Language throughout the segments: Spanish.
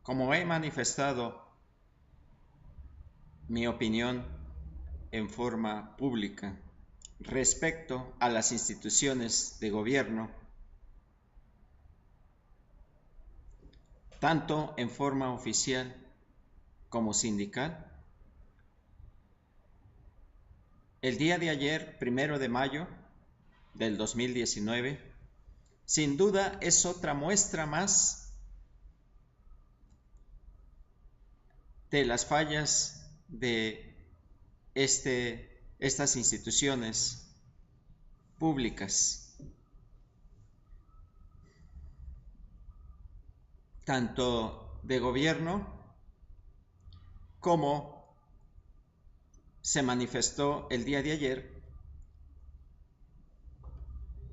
Como he manifestado mi opinión en forma pública respecto a las instituciones de gobierno, tanto en forma oficial como sindical, el día de ayer, 1 de mayo del 2019, sin duda es otra muestra más de las fallas de estas instituciones públicas, tanto de gobierno como se manifestó el día de ayer.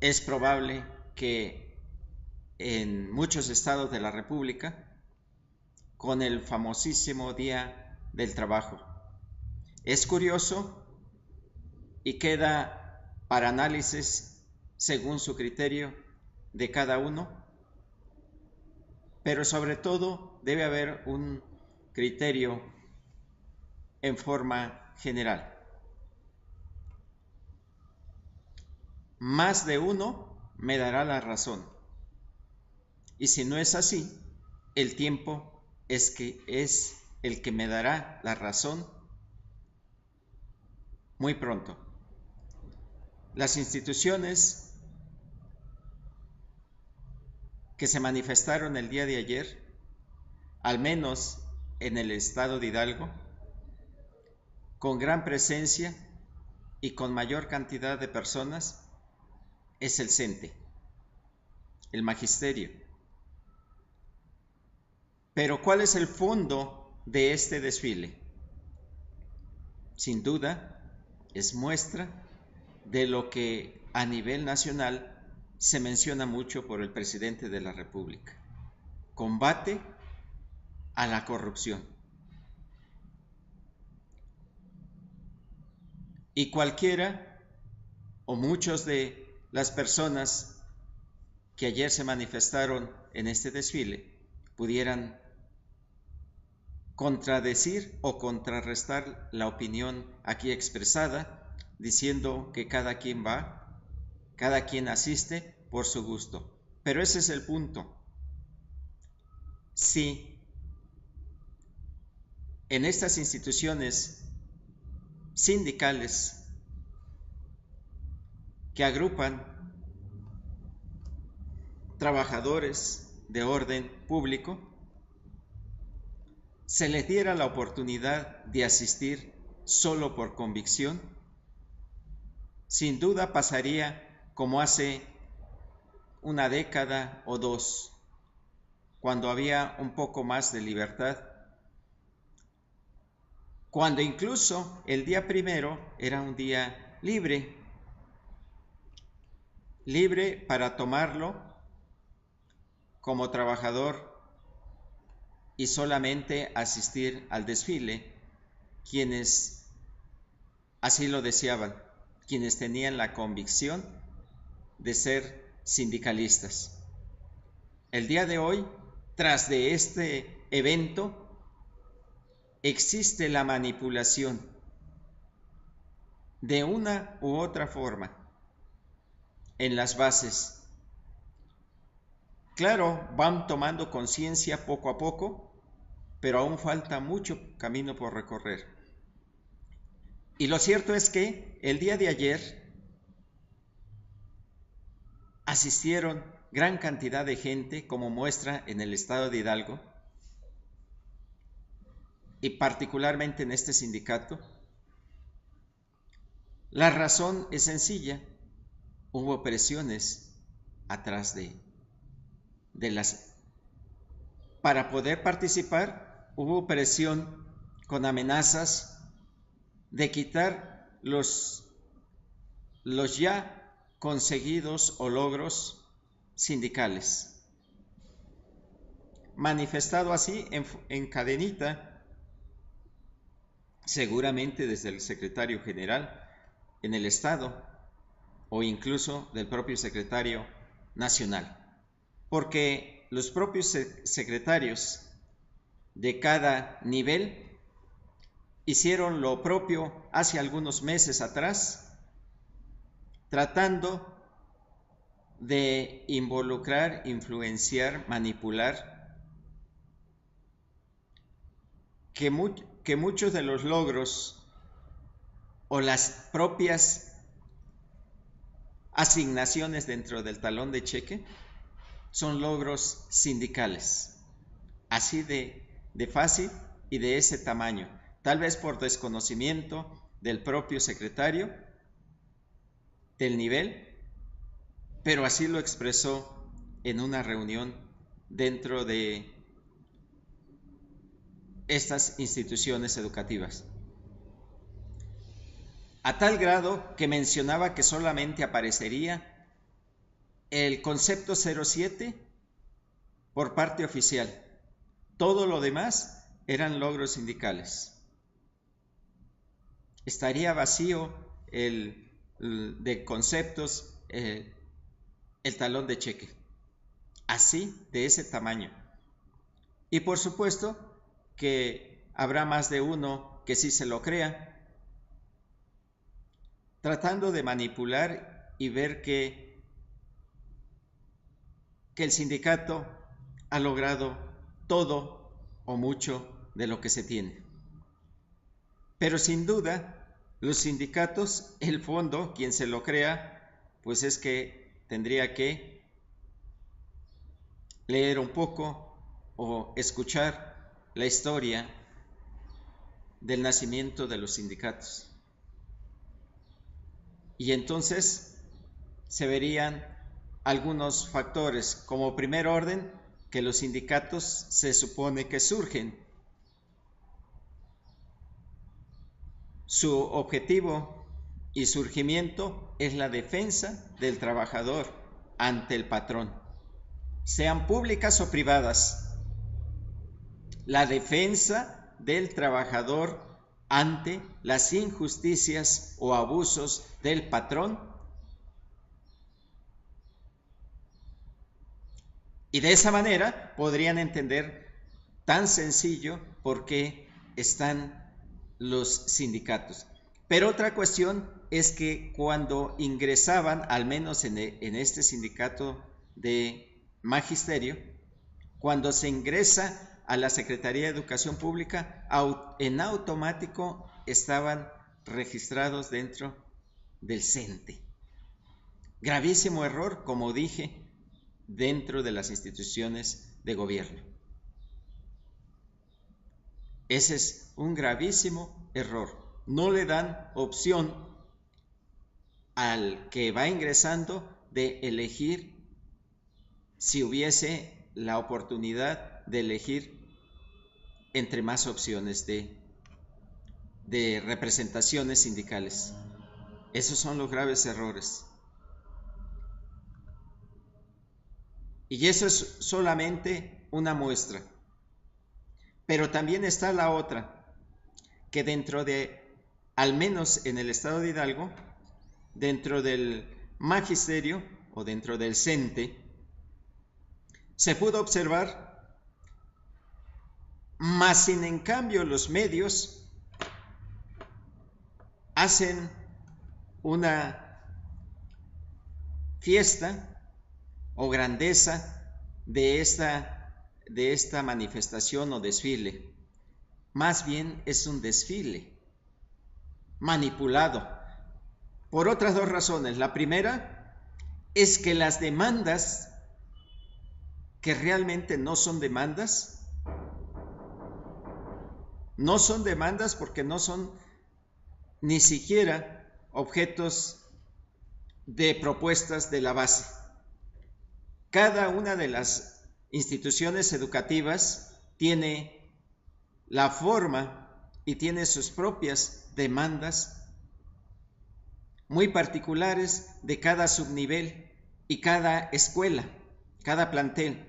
Es probable que en muchos estados de la República, con el famosísimo Día del Trabajo. Es curioso y queda para análisis según su criterio de cada uno, pero sobre todo debe haber un criterio en forma general. Más de uno me dará la razón, y si no es así, el tiempo es el que me dará la razón muy pronto. Las instituciones que se manifestaron el día de ayer, al menos en el estado de Hidalgo, con gran presencia y con mayor cantidad de personas, es el CENTE, el magisterio. Pero ¿cuál es el fondo de este desfile? Sin duda, es muestra de lo que a nivel nacional se menciona mucho por el presidente de la República: combate a la corrupción. Y cualquiera o muchos de las personas que ayer se manifestaron en este desfile pudieran contradecir o contrarrestar la opinión aquí expresada, diciendo que cada quien va, cada quien asiste por su gusto. Pero ese es el punto. Si en estas instituciones sindicales que agrupan trabajadores de orden público, se les diera la oportunidad de asistir solo por convicción, sin duda pasaría como hace una década o dos, cuando había un poco más de libertad, cuando incluso el día 1 era un día libre para tomarlo como trabajador y solamente asistir al desfile quienes así lo deseaban, quienes tenían la convicción de ser sindicalistas. El día de hoy, tras de este evento, existe la manipulación de una u otra forma en las bases. Claro, van tomando conciencia poco a poco, pero aún falta mucho camino por recorrer. Y lo cierto es que el día de ayer asistieron gran cantidad de gente, como muestra en el estado de Hidalgo, y particularmente en este sindicato. La razón es sencilla: hubo presiones atrás de las... Para poder participar, hubo presión con amenazas de quitar los ya conseguidos o logros sindicales. Manifestado así en cadenita, seguramente desde el secretario general en el estado o incluso del propio secretario nacional, porque los propios secretarios de cada nivel hicieron lo propio hace algunos meses atrás, tratando de involucrar, influenciar, manipular, que muchos de los logros o las propias asignaciones dentro del talón de cheque son logros sindicales, así de fácil y de ese tamaño, tal vez por desconocimiento del propio secretario del nivel, pero así lo expresó en una reunión dentro de estas instituciones educativas, a tal grado que mencionaba que solamente aparecería el concepto 07 por parte oficial. Todo lo demás eran logros sindicales. Estaría vacío de conceptos el talón de cheque, así, de ese tamaño. Y por supuesto que habrá más de uno que sí se lo crea, tratando de manipular y ver que el sindicato ha logrado todo o mucho de lo que se tiene. Pero sin duda, los sindicatos, el fondo, quien se lo crea, pues es que tendría que leer un poco o escuchar la historia del nacimiento de los sindicatos. Y entonces se verían algunos factores. Como primer orden, que los sindicatos se supone que surgen. Su objetivo y surgimiento es la defensa del trabajador ante el patrón, sean públicas o privadas. La defensa del trabajador ante las injusticias o abusos del patrón. Y de esa manera podrían entender tan sencillo por qué están los sindicatos. Pero otra cuestión es que cuando ingresaban, al menos en este sindicato de magisterio, cuando se ingresa a la Secretaría de Educación Pública, en automático estaban registrados dentro del CENTE. Gravísimo error, como dije, dentro de las instituciones de gobierno. Ese es un gravísimo error. No le dan opción al que va ingresando de elegir, si hubiese la oportunidad de elegir entre más opciones de representaciones sindicales. Esos son los graves errores. Y eso es solamente una muestra. Pero también está la otra, que dentro de, al menos en el estado de Hidalgo, dentro del magisterio o dentro del CENTE, se pudo observar, más sin en cambio los medios hacen una fiesta o grandeza de esta manifestación o desfile. Más bien es un desfile manipulado por otras dos razones. La primera es que las demandas, que realmente no son demandas porque no son ni siquiera objetos de propuestas de la base. Cada una de las instituciones educativas tiene la forma y tiene sus propias demandas muy particulares de cada subnivel y cada escuela, cada plantel.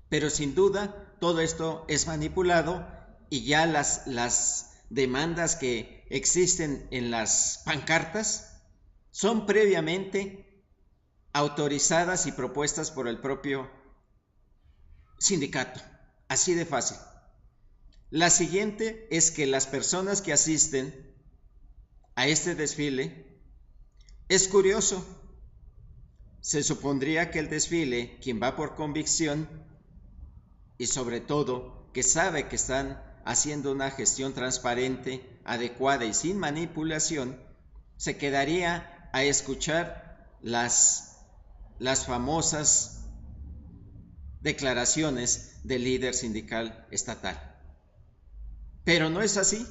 Pero sin duda todo esto es manipulado y ya las demandas que existen en las pancartas son previamente autorizadas y propuestas por el propio sindicato, Así de fácil. La siguiente es que las personas que asisten a este desfile, es curioso, se supondría que el desfile, quien va por convicción y sobre todo que sabe que están haciendo una gestión transparente, adecuada y sin manipulación, se quedaría a escuchar las famosas declaraciones del líder sindical estatal. Pero no es así.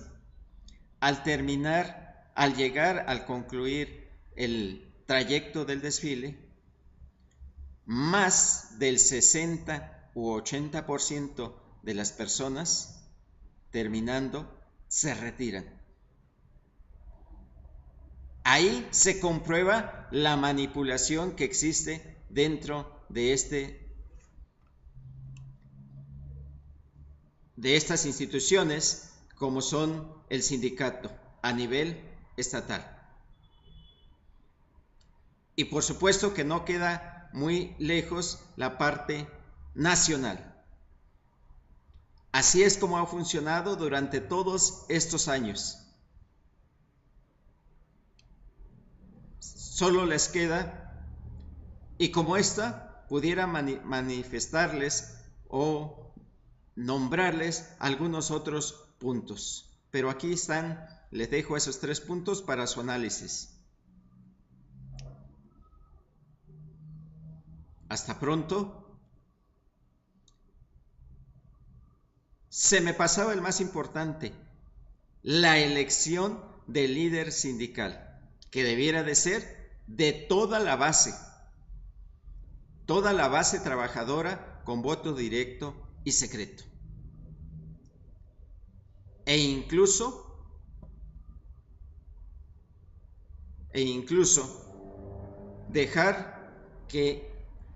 Al llegar, al concluir el trayecto del desfile, más del 60 u 80% de las personas, terminando, se retiran. Ahí se comprueba la manipulación que existe dentro de estas instituciones, como son el sindicato a nivel estatal. Y por supuesto que no queda muy lejos la parte nacional. Así es como ha funcionado durante todos estos años. Solo les queda, y como esta pudiera manifestarles o nombrarles algunos otros puntos. Pero aquí están, les dejo esos 3 puntos para su análisis. Hasta pronto. Se me pasaba el más importante, la elección del líder sindical, que debiera de ser de toda la base trabajadora con voto directo y secreto. E incluso dejar que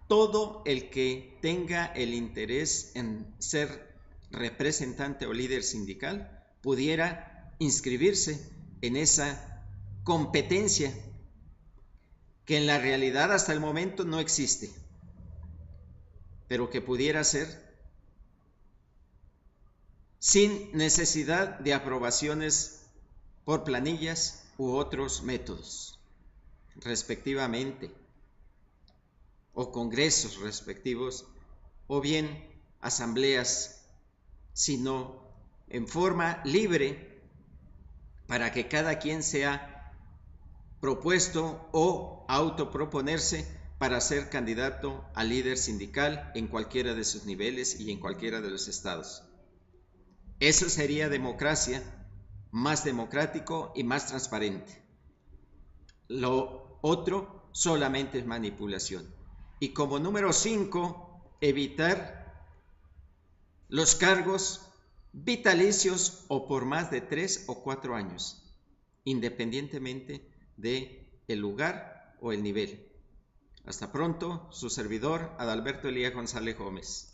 todo el que tenga el interés en ser representante o líder sindical pudiera inscribirse en esa competencia que en la realidad hasta el momento no existe, pero que pudiera ser sin necesidad de aprobaciones por planillas u otros métodos, respectivamente, o congresos respectivos, o bien asambleas, sino en forma libre para que cada quien sea propuesto o autoproponerse para ser candidato a líder sindical en cualquiera de sus niveles y en cualquiera de los estados. Eso sería democracia, más democrático y más transparente. Lo otro solamente es manipulación. Y como número 5, evitar los cargos vitalicios o por más de 3 o 4 años, independientemente del lugar o el nivel. Hasta pronto, su servidor Adalberto Elías González Gómez.